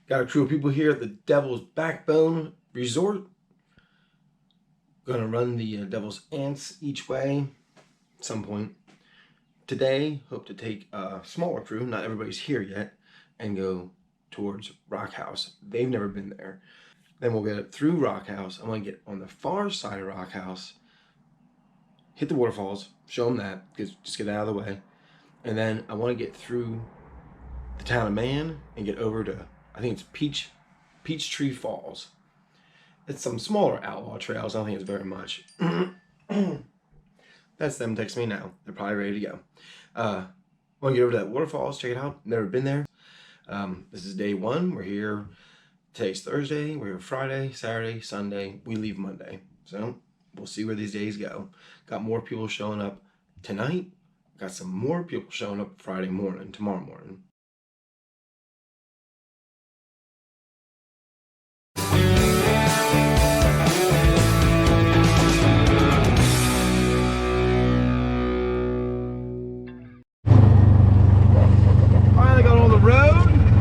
Got a crew of people here at the Devil's Backbone Resort. Gonna run the Devil's Anse each way at some point. Today, hope to take a smaller crew, not everybody's here yet, and go towards Rock House. They've never been there. Then we'll get through Rock House. I want to get on the far side of Rock House, hit the waterfalls, show them that, just get out of the way. And then I want to get through the town of Man and get over to, I think it's Peachtree Falls. It's some smaller outlaw trails. I don't think it's very much. That's them texting me now. They're probably ready to go. I want to get over to that waterfalls, check it out. Never been there. This is day one. We're here. Today's Thursday. We're here Friday, Saturday, Sunday. We leave Monday. So we'll see where these days go. Got more people showing up tonight. Got some more people showing up Friday morning, tomorrow morning. Finally got on the road,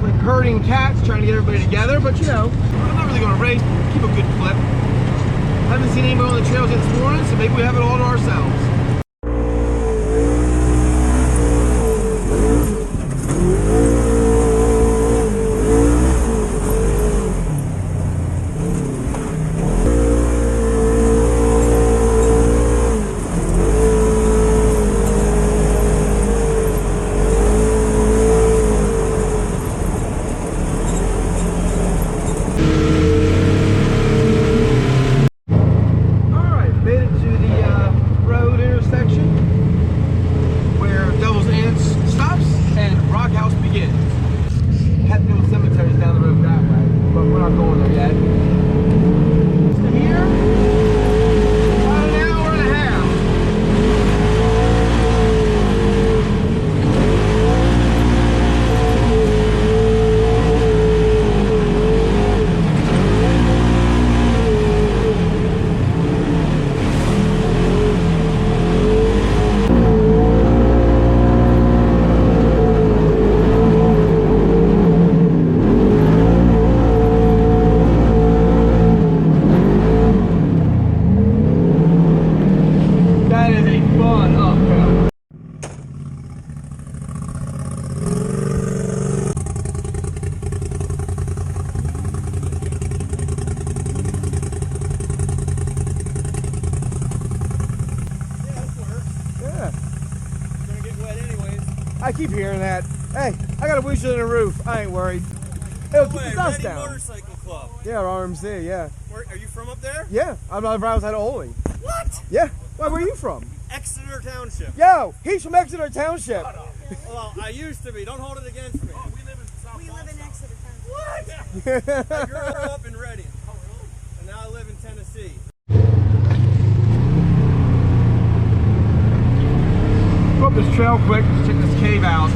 like herding cats, trying to get everybody together, but you know, I'm not really going to race, keep a good clip. Haven't seen anybody on the trails yet this morning, so maybe we have it all to ourselves. I keep hearing that. Hey, I got a windshield and a roof. I ain't worried. It'll keep the dust down. Motorcycle Club. Yeah, RMC, yeah. Are you from up there? Yeah, I'm on the right side of Holy. What? Yeah. Where are you from? Exeter Township. Yo, he's from Exeter Township. Well, I used to be. Don't hold it against me. We live in Exeter Township. What? I grew up in Reading. Oh, really? And now I live in Tennessee. Go up this trail quick, let's check this cave out.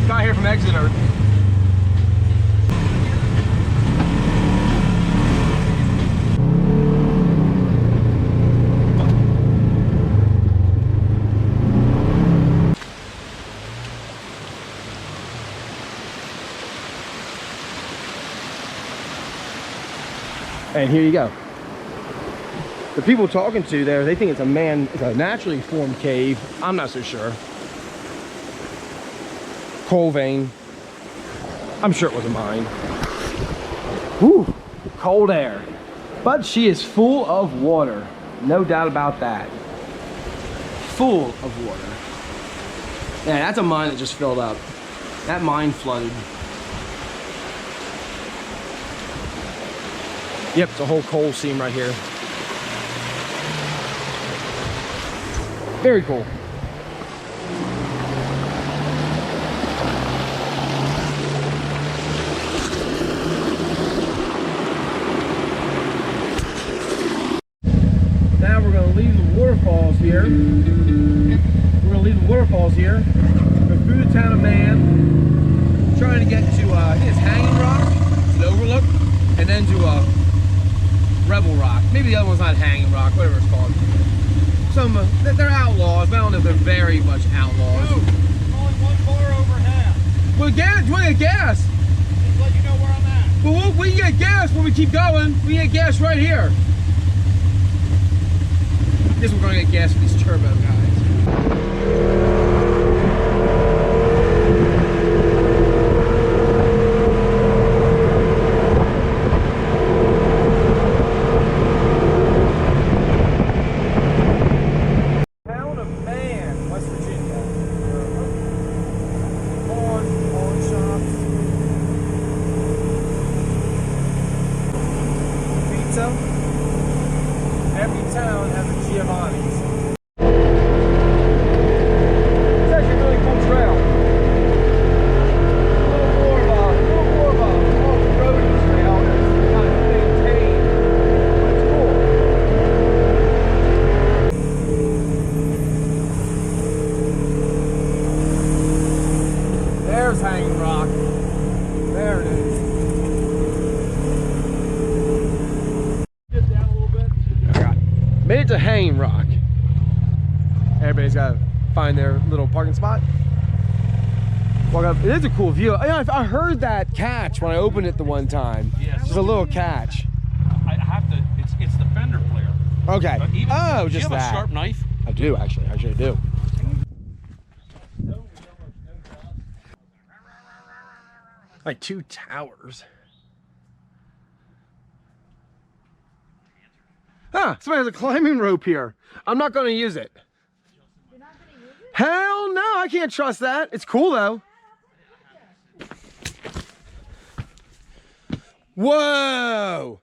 Guy here from Exeter. And here you go. The people talking to there, they think it's it's a naturally formed cave. I'm not so sure. Coal vein. I'm sure it was a mine. Whew, cold air. But she is full of water. No doubt about that. Full of water. Yeah, that's a mine that just filled up. That mine flooded. Yep, it's a whole coal seam right here. Very cool. Now we're going to leave the waterfalls here. Go through the town of Man, trying to get to, I think it's Hanging Rock, it's an Overlook, and then to Rebel Rock. Maybe the other one's not Hanging Rock, whatever it's called. They're outlaws, but I don't know if they're very much outlaws. Dude, only one bar over half. want to get gas? Just let you know where I'm at. But we can get gas when we keep going. We can get gas right here. I guess we're going to get gas with these turbo guys. Every town has a Giovanni's. It's actually a really cool trail. A little more of a off-roading trail that's not maintained, but it's cool. There's Hanging Rock. There it is. Made it to Hanging Rock. Everybody's got to find their little parking spot. Walk up. It is a cool view. I heard that catch when I opened it the one time. Yes. Just a little catch. I have to. It's the fender flare. Okay. Oh, just do you have that. a sharp knife? I do actually. Actually, I do. Like 2 towers. Ah, somebody has a climbing rope here. I'm not going to use it. You're not going to use it? Hell no, I can't trust that. It's cool though. Whoa!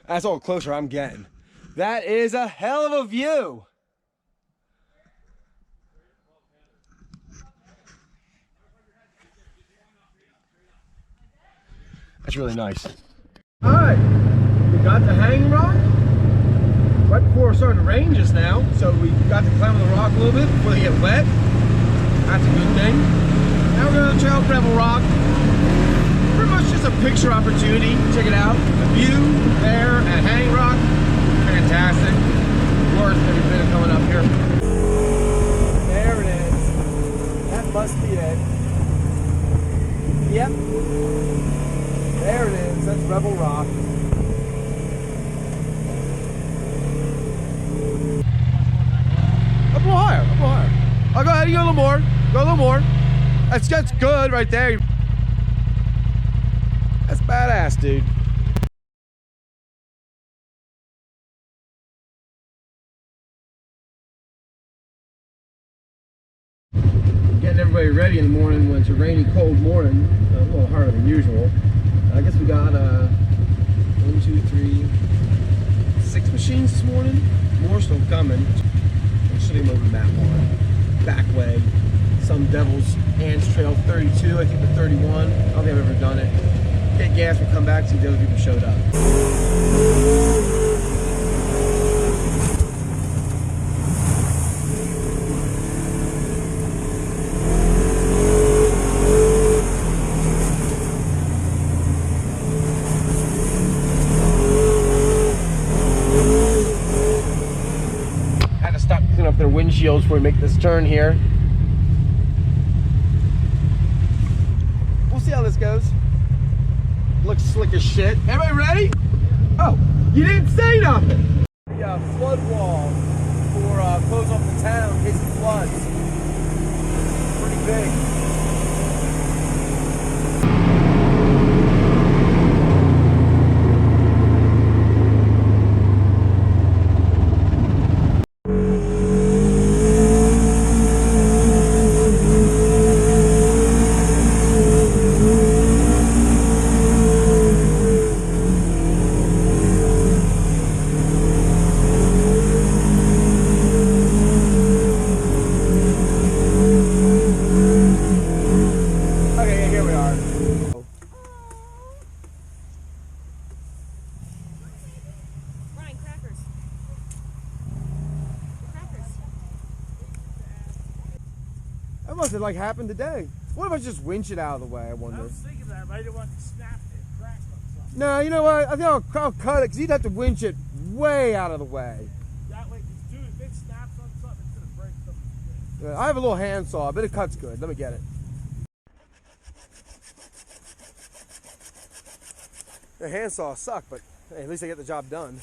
That's all closer I'm getting. That is a hell of a view. That's really nice. All right, we got the Hanging Rock right before it started to rain just now, so we got to climb on the rock a little bit before they get wet. That's a good thing. Now we're going to trail Rebel Rock. Pretty much just a picture opportunity. Check it out. The view there at Hanging Rock, fantastic. Worth every bit of coming up here. There it is. That must be it. Yep. There it is, that's Rebel Rock. Up a little higher, up a little higher. I'll go ahead, you go a little more. Go a little more. That's good right there. That's badass, dude. Getting everybody ready in the morning when it's a rainy, cold morning. A little harder than usual. I guess we got 1, 2, 3, 6 machines this morning. More still coming. I'm sitting moving that one. Back way. Some Devil's Anse Trail 32, I think the 31. I don't think I've ever done it. Get gas, we come back, see if the other people showed up. Up their windshields before we make this turn here. We'll see how this goes. Looks slick as shit. Everybody ready? Oh, you didn't say nothing. The flood wall for close off the town in case it floods. Pretty big. That must have like happened today. What if I just winch it out of the way, I wonder? I was thinking that, but I didn't want to snap it, crack on something. No, you know what? I think I'll cut it because you'd have to winch it way out of the way. That way, I have a little handsaw, but it cuts good. Let me get it. The handsaw suck, but hey, at least I get the job done.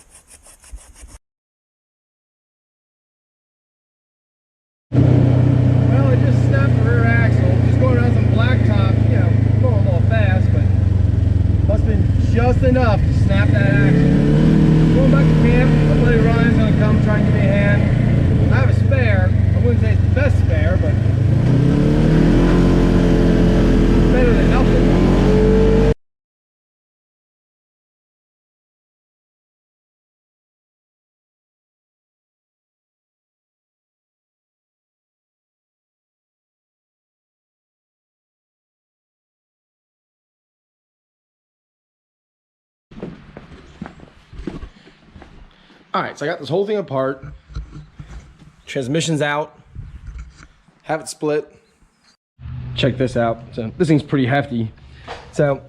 Well, I just snapped the rear axle. Just going around some blacktop, you know, going a little fast, but must have been just enough to snap that axle. Going back to camp, my buddy Ryan's gonna come try and give me a hand. I have a spare. I wouldn't say it's the best spare, but better than nothing. All right, so I got this whole thing apart. Transmission's out. Have it split. Check this out. So this thing's pretty hefty. So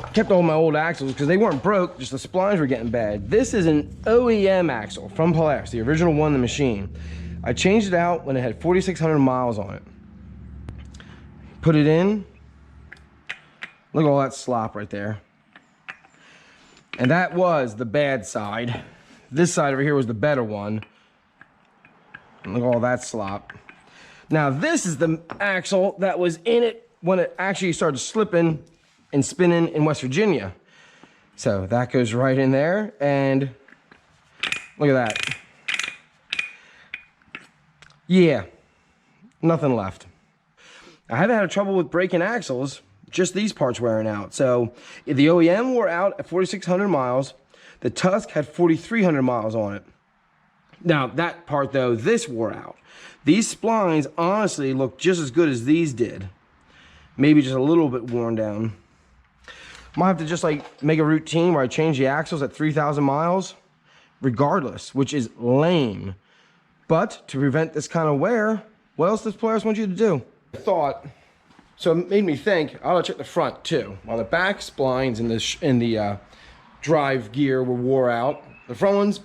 I kept all my old axles because they weren't broke, just the splines were getting bad. This is an OEM axle from Polaris, the original one in the machine. I changed it out when it had 4,600 miles on it. Put it in. Look at all that slop right there. And that was the bad side. This side over here was the better one. And look at all that slop. Now this is the axle that was in it when it actually started slipping and spinning in West Virginia. So that goes right in there, and look at that. Yeah, nothing left. I haven't had trouble with breaking axles, just these parts wearing out. So the OEM wore out at 4,600 miles. The Tusk had 4,300 miles on it. Now that part though, this wore out. These splines honestly look just as good as these did. Maybe just a little bit worn down. Might have to just like make a routine where I change the axles at 3,000 miles, regardless, which is lame. But to prevent this kind of wear, what else does Polaris want you to do? I thought, so it made me think, I ought to check the front too. While the back splines in the drive gear were wore out, the front ones,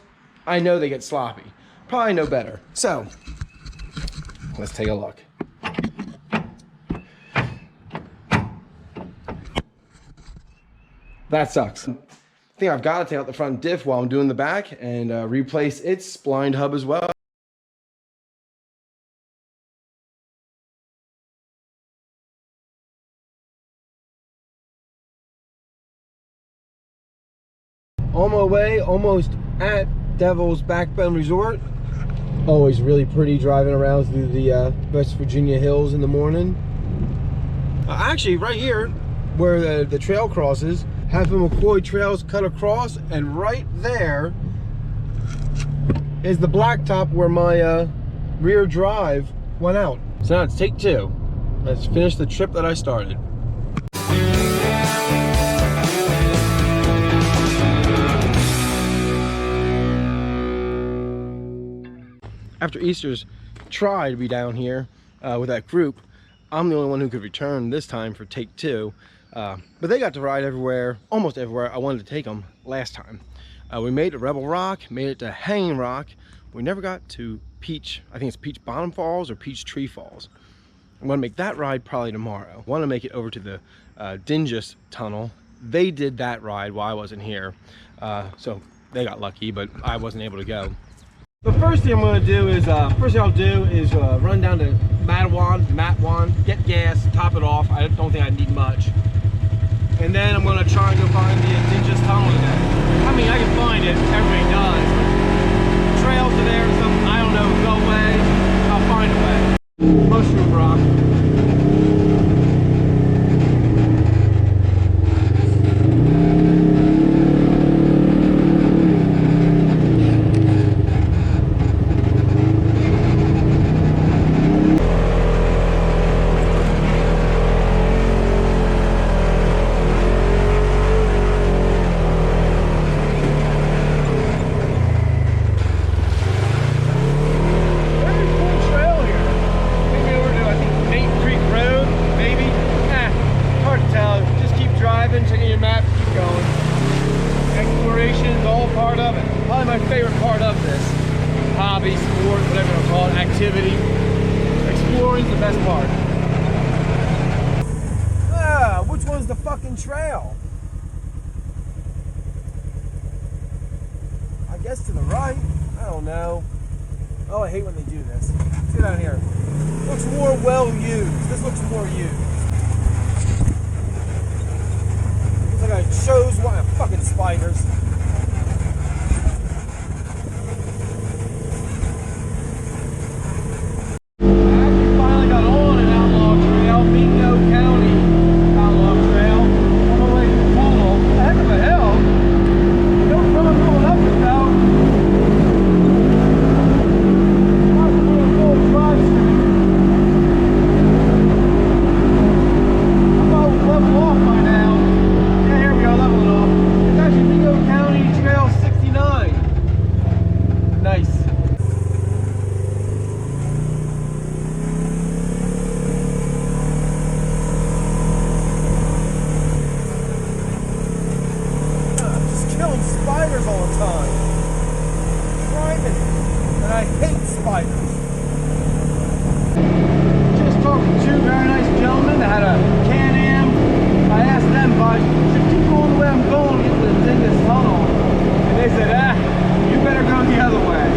I know they get sloppy. Probably know better. So, let's take a look. That sucks. I think I've got to take out the front diff while I'm doing the back and replace its splined hub as well. On my way, almost at Devil's Backbone Resort. Always really pretty driving around through the West Virginia hills in the morning. Actually, right here, where the trail crosses, have the McCoy trails cut across, and right there is the blacktop where my rear drive went out. So now it's take two. Let's finish the trip that I started. After Easter's tried to be down here with that group, I'm the only one who could return this time for take two. But they got to ride everywhere, almost everywhere I wanted to take them last time. We made it to Rebel Rock, made it to Hanging Rock. We never got to Peach, I think it's Peach Bottom Falls or Peach Tree Falls. I'm gonna make that ride probably tomorrow. I wanna make it over to the Dingus Tunnel. They did that ride while I wasn't here. So they got lucky, but I wasn't able to go. The first thing I'm going to do is, run down to Matwan, get gas, top it off. I don't think I need much. And then I'm going to try and go find the Dingus Tunnel today. I mean, I can find it, everybody does. But trails are there or something, I don't know, go away, I'll find a way. Mushroom Rock. Activity, exploring's the best part. Ah, which one's the fucking trail? I guess to the right. I don't know. Oh, I hate when they do this. Let's go down here. Looks more well used. This looks more used. Looks like I chose one of fucking spiders. Spiders all the time. Criminy. And I hate spiders. Just talked to two very nice gentlemen that had a Can-Am. I asked them, but should keep going the way I'm going to get in this tunnel. And they said, you better go the other way.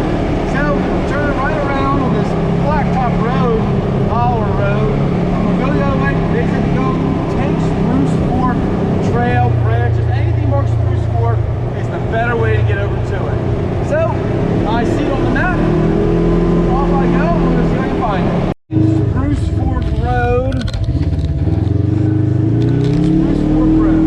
So I'm turning right around on this blacktop road, Holler Road. I'm going to go the other way. They said to go take Spruce Fork Trail, branches, anything more Spruce Fork. The better way to get over to it. So, I see it on the map. Off I go. I'm going to see if I can find it. Spruce Fork Road. Spruce Fork Road.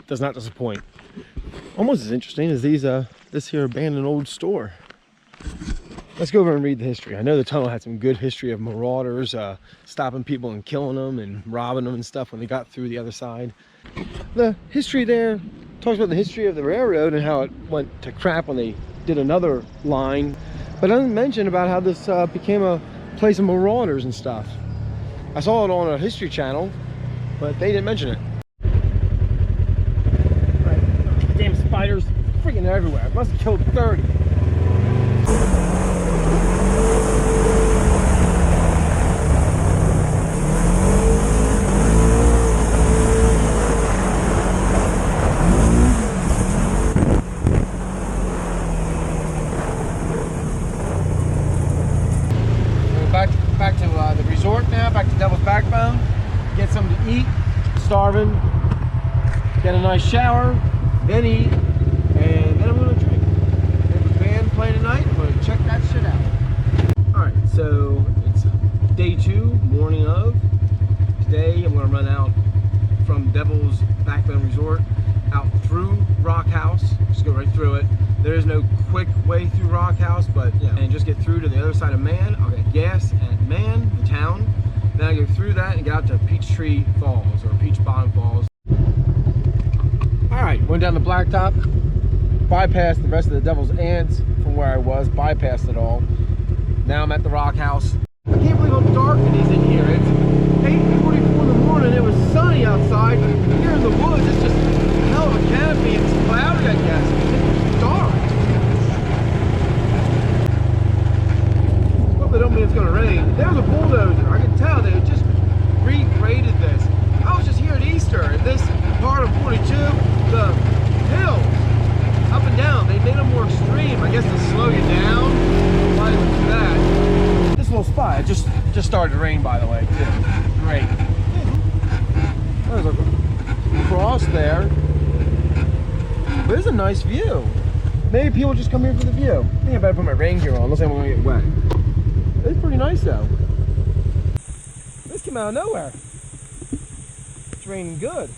Does not disappoint. Almost as interesting as these this here abandoned old store. Let's go over and read the history. I know the tunnel had some good history of marauders stopping people and killing them and robbing them and stuff when they got through the other side. The history there talks about the history of the railroad and how it went to crap when they did another line, but it doesn't mention about how this became a place of marauders and stuff. I saw it on a history channel, but they didn't mention it. Damn spiders freaking everywhere. I must have killed 30. Back to the resort now, back to Devil's Backbone. Get something to eat, starving, get a nice shower, then eat, and then I'm gonna drink. There's a band playing tonight, I'm gonna check that shit out. Alright, so it's day 2, morning of. Today I'm gonna run out from Devil's Backbone Resort, out through Rock House, just go right through it. There is no quick way through Rock House, but yeah, and just get through to the other side of Man. I'll get gas at Man, the town. Then I go through that and get out to Peachtree Falls, or Peach Bottom Falls. Alright. right, went down the blacktop, bypassed the rest of the Devil's Anse from where I was, bypassed it all. Now I'm at the Rock House. I can't believe how dark it is in here. It's 8:44 in the morning. It was sunny outside, but here in the woods, it's just a hell of a canopy. It's cloudy, I guess. It's dark. Hope they don't mean it's gonna rain. There's a bulldozer. I can tell they just regraded this. I was just here at Easter, and this part of 42, the hills, up and down, they made them more extreme, I guess to slow you down. Why look at that? This little spot, it just started to rain, by the way, too. Great. There's a cross there. But it's a nice view. Maybe people just come here for the view. I think I better put my rain gear on, unless I'm gonna get wet. It's pretty nice though. This came out of nowhere. It's raining good.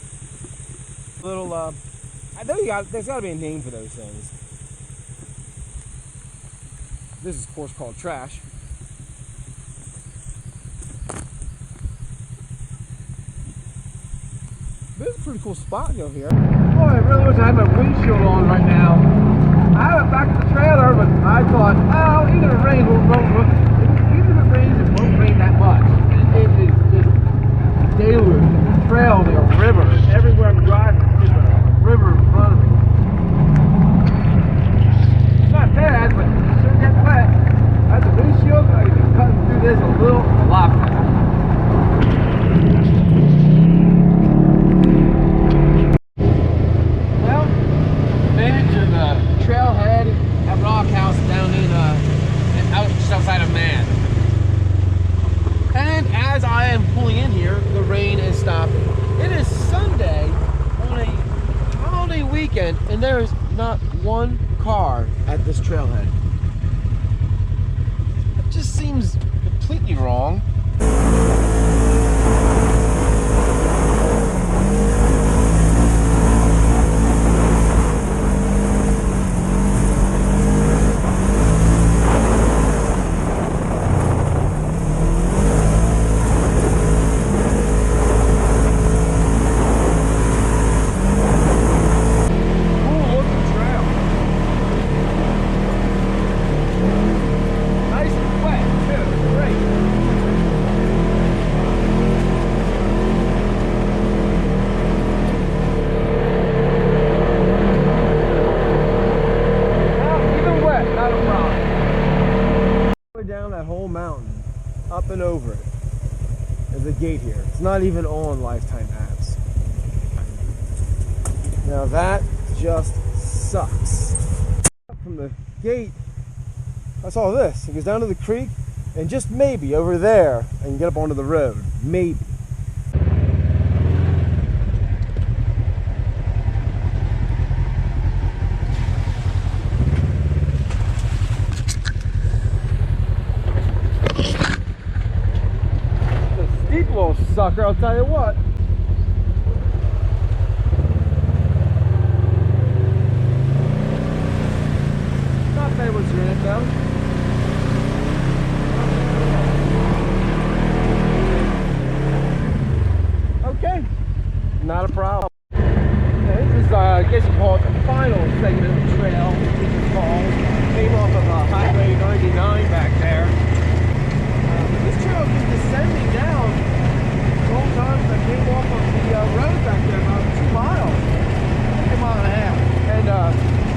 Little, I know there's got to be a name for those things. This is, of course, called trash. This is a pretty cool spot over here. Boy, I really wish I had my windshield on right now. I have it back at the trailer, but I thought, oh, either it rains or it won't. Even if it rains, it won't rain that much. It is just deluge. Trails, like a river. Everywhere I'm driving, there's a river in front of me. It's not bad, but it sure gets wet. That's a windshield. I can be cutting through this a lot better. Well, made it to the trailhead at Rock House down in just outside of Man. And as I am pulling in here, the rain is stopping. It is Sunday on a holiday weekend, and there is not one car at this trailhead. It just seems completely wrong. Up and over it. There's a gate here. It's not even on Lifetime apps. Now that just sucks. From the gate, I saw this. It goes down to the creek, and just maybe over there, I can get up onto the road. Maybe. Little sucker, I'll tell you what. Not bad what's in it though. Okay, not a problem. Okay, this is, I guess you call it the final segment of the trail, which is called. Came off of Highway 99 back there. This trail is descending down. Whole time I came off of the road back there about 2 miles, maybe a mile and a half, and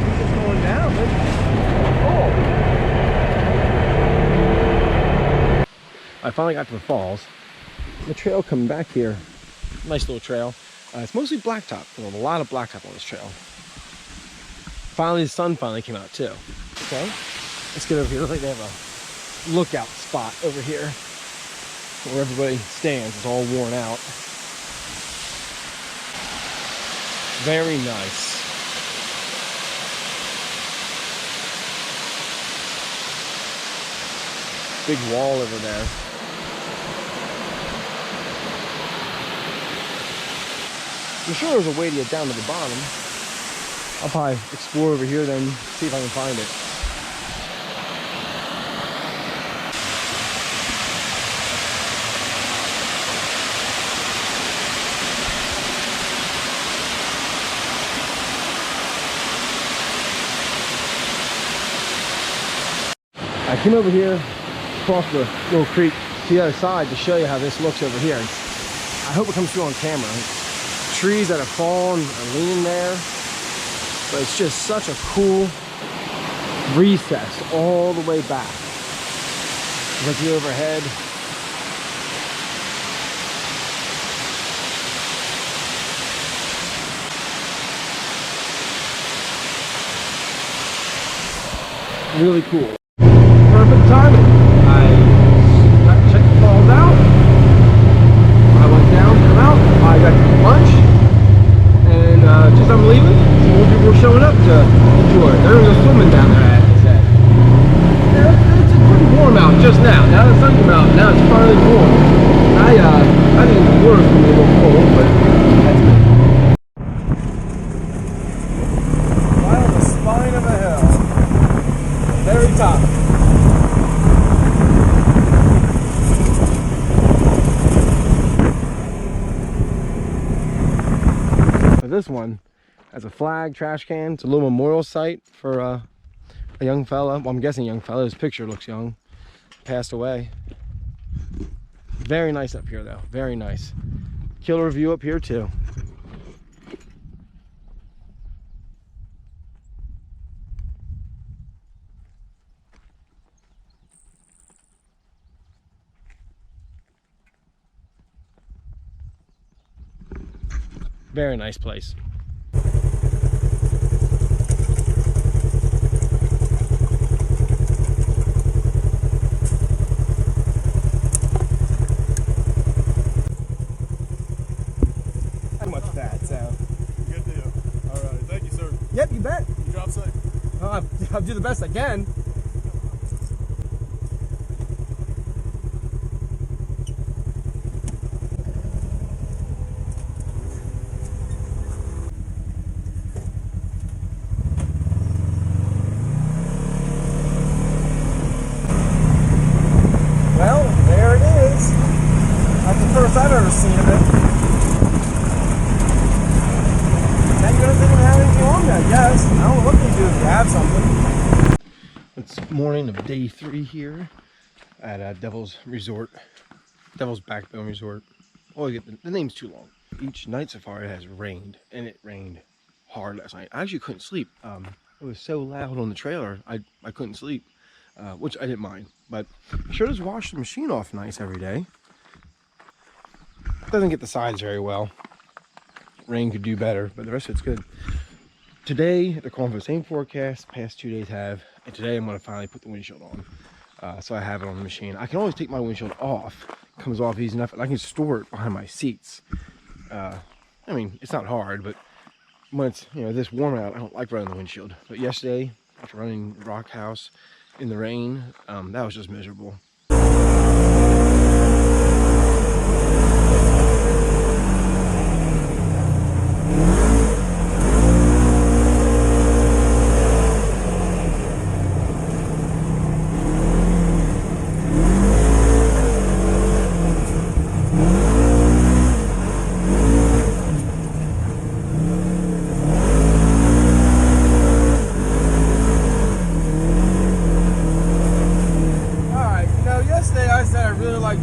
it's just going down. It's cool. I finally got to the falls. The trail coming back here, nice little trail. It's mostly blacktop. There's a lot of blacktop on this trail. Finally, the sun finally came out too. Okay, let's get over here. Looks like they have a lookout spot over here where everybody stands. It's all worn out. Very nice. Big wall over there. I'm sure there's a way to get down to the bottom. I'll probably explore over here then, see if I can find it. came over here across the little creek to the other side to show you how this looks over here. I hope it comes through on camera. Trees that have fallen are leaning there, but it's just such a cool recess all the way back. Look at the overhead. Really cool. Perfect timing. I checked the falls out. I went down, come out. I got lunch, and just I'm leaving. Some more people were showing up to enjoy it. They're gonna go swimming down there, they said. Yeah, it's pretty warm out just now. Now the sun came out. Now it's finally warm. I think the water's gonna be a little cold, but that's good. Right on the spine of a hill. Very top. This one has a flag, trash can. It's a little memorial site for a young fella. Well, I'm guessing young fella. His picture looks young. Passed away. Very nice up here though. Very nice. Killer view up here too. Very nice place. Too much fat, so. Good deal. All right. Thank you, sir. Yep, you bet. You drop safe. I'll do the best I can. Well, there it is. That's the first I've ever seen of it. Now you guys didn't have anything on that, yes. I don't know what they do if you have something. It's morning of day 3 here at Devil's Backbone Resort. Oh, the name's too long. Each night so far it has rained, and it rained hard last night. I actually couldn't sleep. It was so loud on the trailer, I couldn't sleep, which I didn't mind. But sure does wash the machine off nice every day. Doesn't get the sides very well. Rain could do better, but the rest of it's good. Today, they're calling for the same forecast past 2 days have, and today I'm going to finally put the windshield on. So I have it on the machine. I can always take my windshield off. It comes off easy enough, and I can store it behind my seats. I mean, it's not hard, but when it's this warm out, I don't like running the windshield. But yesterday, after running Rock House in the rain, that was just miserable.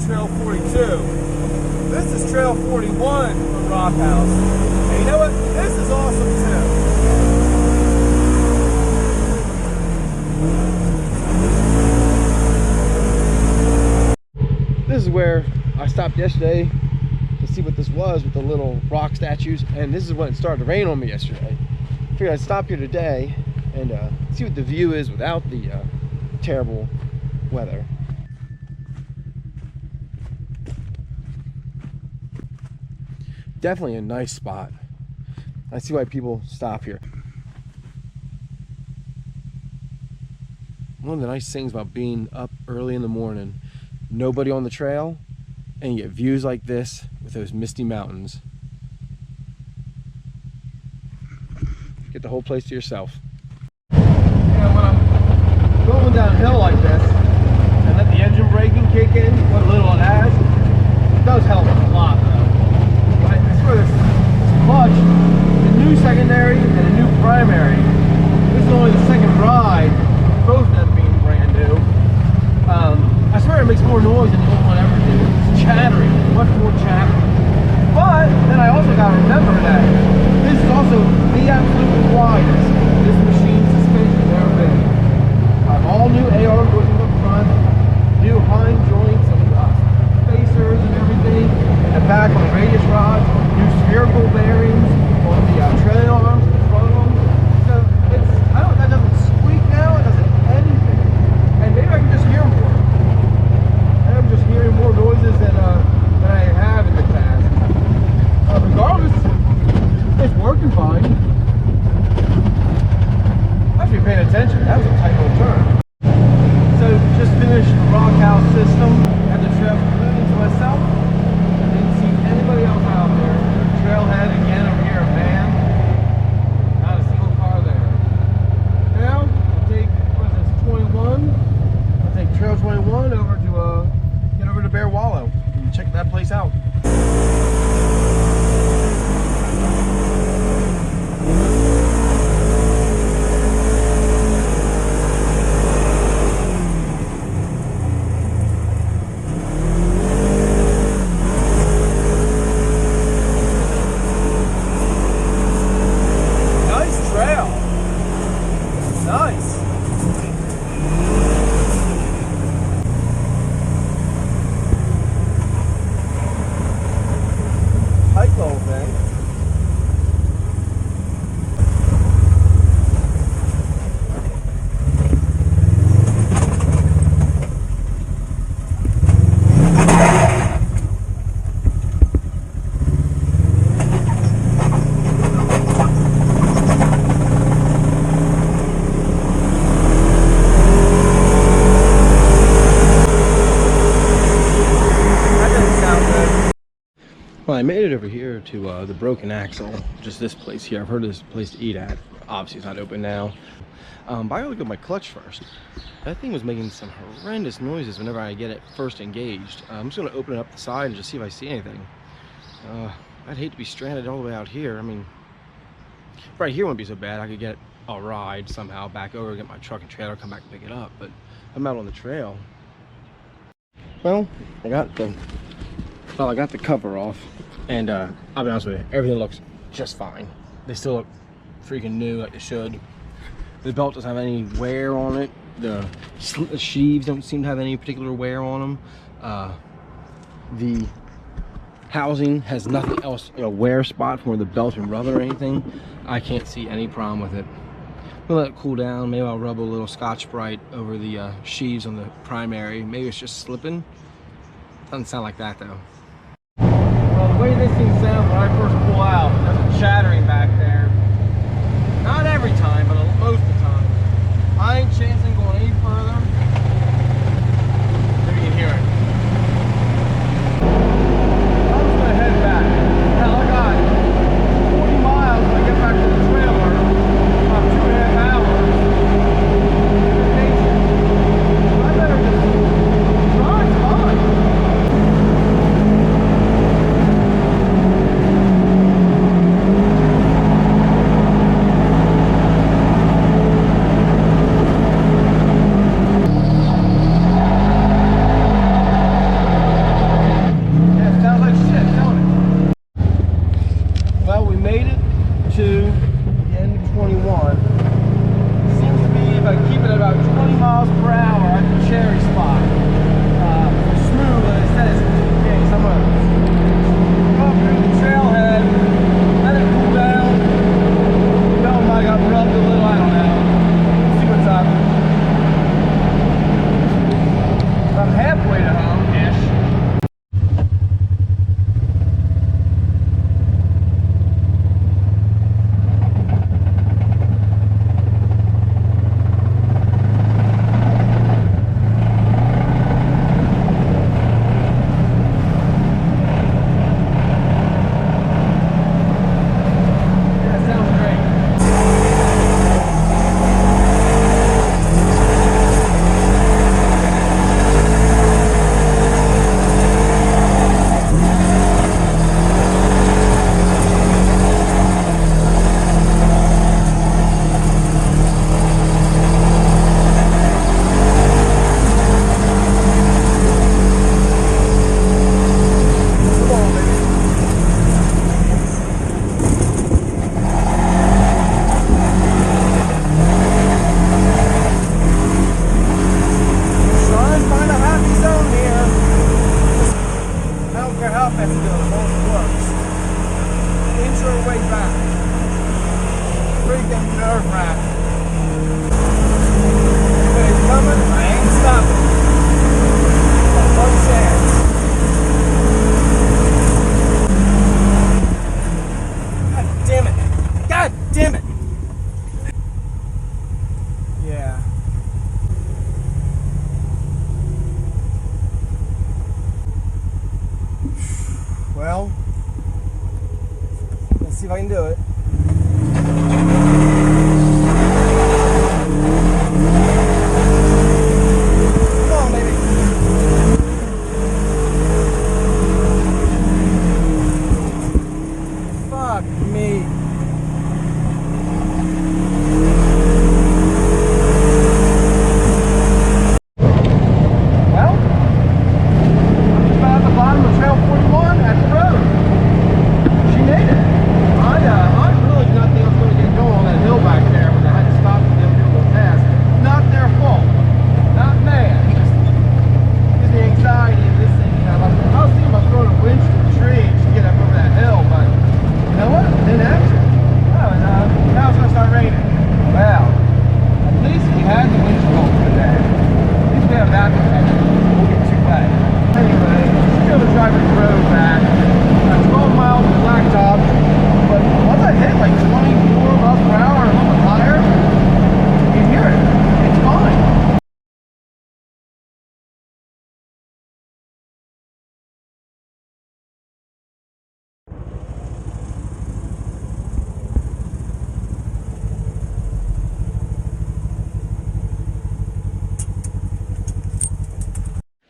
Trail 42. This is Trail 41 from Rock House. And you know what? This is awesome too. This is where I stopped yesterday to see what this was with the little rock statues, and this is when it started to rain on me yesterday. I figured I'd stop here today and see what the view is without the terrible weather. Definitely a nice spot. I see why people stop here. One of the nice things about being up early in the morning, nobody on the trail, and you get views like this with those misty mountains. Get the whole place to yourself. When I'm going downhill like this and let the engine braking kick in, what little it has, it does help a lot though. This clutch, the new secondary and the new primary. This is only the second ride, both of them being brand new. remember that this is also the absolute widest this machine's suspension has ever been. All new AR doors in the front, new hind joints and spacers and everything. In the back on the radius rods, new spherical bearings on the trailing arms in front of them. So it's, I don't, that doesn't squeak now, it doesn't anything. And maybe I can just hear more. And I'm just hearing more noises than I have in the past. Regardless, it's working fine. I should be paying attention. That was a tight little turn. So just finished the rock house system. Had the trail completely to myself. I didn't see anybody else out there. Trailhead again over here, a van. Not a single car there. Now I'll take, what is this, 21? I'll take Trail 21 over to get over to Bear Wallow and check that place out. Well, I made it over here to the Broken Axle, just this place here. I've heard of this place to eat at. Obviously, it's not open now. But I gotta look at my clutch first. That thing was making some horrendous noises whenever I get it first engaged. I'm just gonna open it up the side and just see if I see anything. I'd hate to be stranded all the way out here. I mean, right here wouldn't be so bad. I could get a ride somehow back over, get my truck and trailer, come back and pick it up. But I'm out on the trail. Well, I got the cover off, and I'll be honest with you, everything looks just fine. They still look freaking new, like they should. The belt doesn't have any wear on it. The sheaves don't seem to have any particular wear on them. The housing has nothing else, a wear spot from where the belt's been rubbing or anything. I can't see any problem with it. We'll let it cool down. Maybe I'll rub a little Scotch-Brite over the sheaves on the primary. Maybe it's just slipping. Doesn't sound like that though. Well, the way this thing sounds when I first pull out, there's a chattering back there. Not every time, but most of the time. I ain't chancing going any further. Maybe you can hear it. I'm just gonna head back. Hell, I got 40 miles when I get back to the trailer. About 2.5 hours. I better just drive on. almost. Inch our way back. Freaking nerve-wracking. But it's coming, I ain't stopping. Got one chance. God damn it. God damn it. Yeah. Well, let's see if I can do it. Come on, baby. Fuck me. Well, I'm just about at the bottom of Trail 41 at the road. She made it. I really did not think I was going to get going on that hill back there when I had to stop and do a little task. Not their fault. Not mad. Just gives me anxiety in this thing. I was thinking about throwing a winch to the tree to get up over that hill, but you know what? Didn't have to. Now it's going to start raining. Well, at least we had the winch pull today. At least we have that protection. We'll get too wet. Anyway, still the driving the road back. 12 miles of blacktop, but once I hit like 24 miles per hour and a little bit higher, you hear it. It's fine.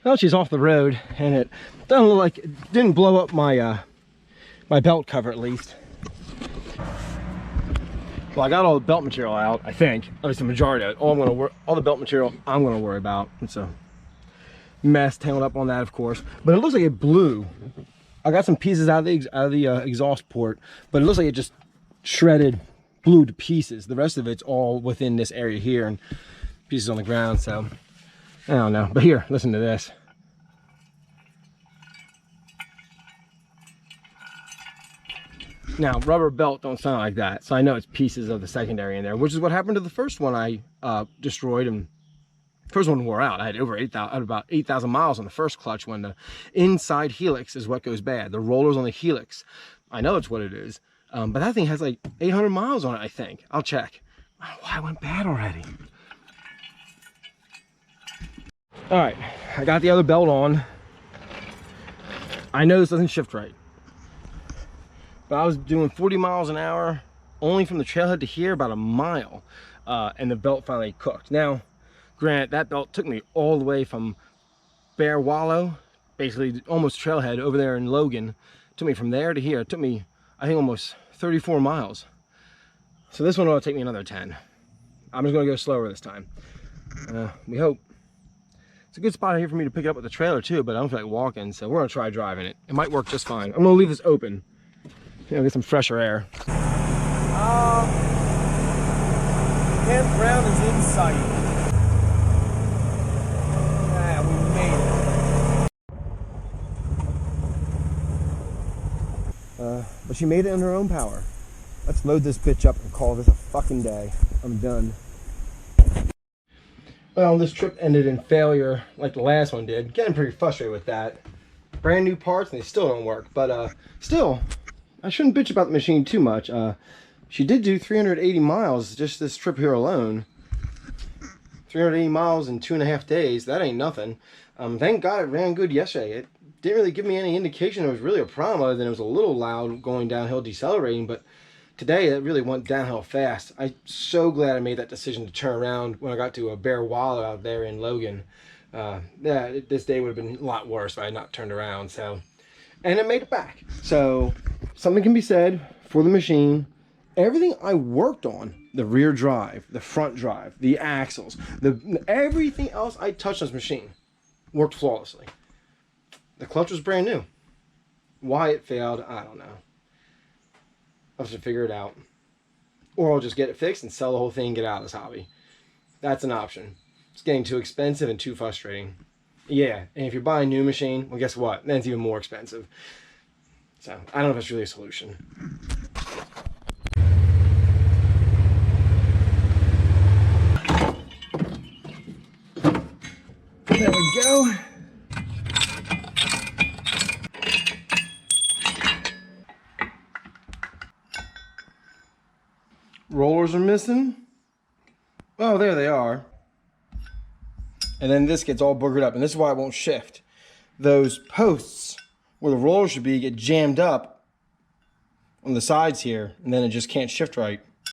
Well, she's off the road, and it doesn't look like it didn't blow up my my belt cover at least. Well, I got all the belt material out, I think. At least the majority of it. All the belt material I'm gonna worry about. It's a mess tangled up on that, of course. But it looks like it blew. I got some pieces out of the exhaust port, but it looks like it just shredded, blew to pieces. The rest of it's all within this area here, and pieces on the ground. So I don't know. But here, listen to this. Now, rubber belt don't sound like that, so I know it's pieces of the secondary in there, which is what happened to the first one I destroyed. And first one wore out. I had about 8,000 miles on the first clutch when the inside helix is what goes bad. The rollers on the helix, I know that's what it is, but that thing has like 800 miles on it, I think. I'll check. I don't know why it went bad already. All right, I got the other belt on. I know this doesn't shift right, but I was doing 40 miles an hour only from the trailhead to here, about a mile, and the belt finally cooked. Now, granted, that belt took me all the way from Bear Wallow, basically almost trailhead over there in Logan. Took me from there to here. It took me, I think, almost 34 miles. So this one will take me another 10. I'm just gonna go slower this time. We hope. It's a good spot here for me to pick it up with the trailer too, but I don't feel like walking, so we're gonna try driving it. It might work just fine. I'm gonna leave this open. You know, get some fresher air. Campground is in sight. Yeah, we made it. But she made it in her own power. Let's load this bitch up and call this a fucking day. I'm done. Well, this trip ended in failure like the last one did. Getting pretty frustrated with that. Brand new parts and they still don't work. But still, I shouldn't bitch about the machine too much. She did do 380 miles just this trip here alone. 380 miles in 2.5 days. That ain't nothing. Thank God it ran good yesterday. It didn't really give me any indication it was really a problem other than it was a little loud going downhill decelerating. But today it really went downhill fast. I'm so glad I made that decision to turn around when I got to a Bear Wallow out there in Logan. This day would have been a lot worse if I had not turned around. So, and it made it back. So something can be said for the machine. Everything I worked on, the rear drive, the front drive, the axles, everything else I touched on this machine worked flawlessly. The clutch was brand new. Why it failed, I don't know. I'll have to figure it out. Or I'll just get it fixed and sell the whole thing and get out of this hobby. That's an option. It's getting too expensive and too frustrating. Yeah, and if you're buying a new machine, well, guess what? Then it's even more expensive. So I don't know if it's really a solution. There we go. Rollers are missing. Oh, there they are. And then this gets all boogered up, and this is why it won't shift. Those posts where the roller should be get jammed up on the sides here, and then it just can't shift right.